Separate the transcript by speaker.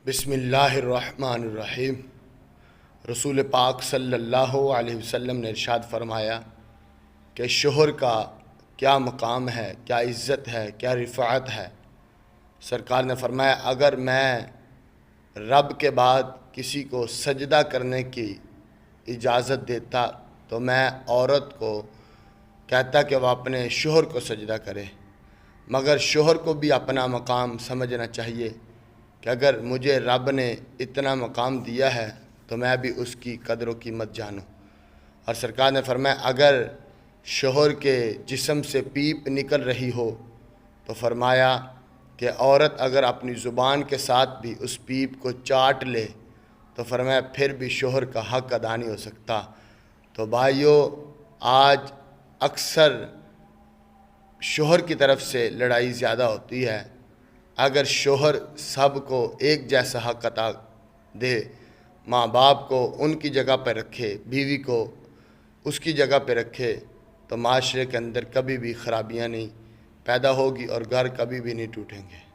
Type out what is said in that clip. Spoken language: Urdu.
Speaker 1: بسم اللہ الرحمن الرحیم۔ رسول پاک صلی اللہ علیہ وسلم نے ارشاد فرمایا کہ شوہر کا کیا مقام ہے، کیا عزت ہے، کیا رفعت ہے۔ سرکار نے فرمایا اگر میں رب کے بعد کسی کو سجدہ کرنے کی اجازت دیتا تو میں عورت کو کہتا کہ وہ اپنے شوہر کو سجدہ کرے، مگر شوہر کو بھی اپنا مقام سمجھنا چاہیے کہ اگر مجھے رب نے اتنا مقام دیا ہے تو میں بھی اس کی قدر و قیمت جانوں۔ اور سرکار نے فرمایا اگر شوہر کے جسم سے پیپ نکل رہی ہو تو فرمایا کہ عورت اگر اپنی زبان کے ساتھ بھی اس پیپ کو چاٹ لے تو فرمایا پھر بھی شوہر کا حق ادا نہیں ہو سکتا۔ تو بھائیو، آج اکثر شوہر کی طرف سے لڑائی زیادہ ہوتی ہے۔ اگر شوہر سب کو ایک جیسا حق عطا دے، ماں باپ کو ان کی جگہ پہ رکھے، بیوی کو اس کی جگہ پہ رکھے، تو معاشرے کے اندر کبھی بھی خرابیاں نہیں پیدا ہوگی اور گھر کبھی بھی نہیں ٹوٹیں گے۔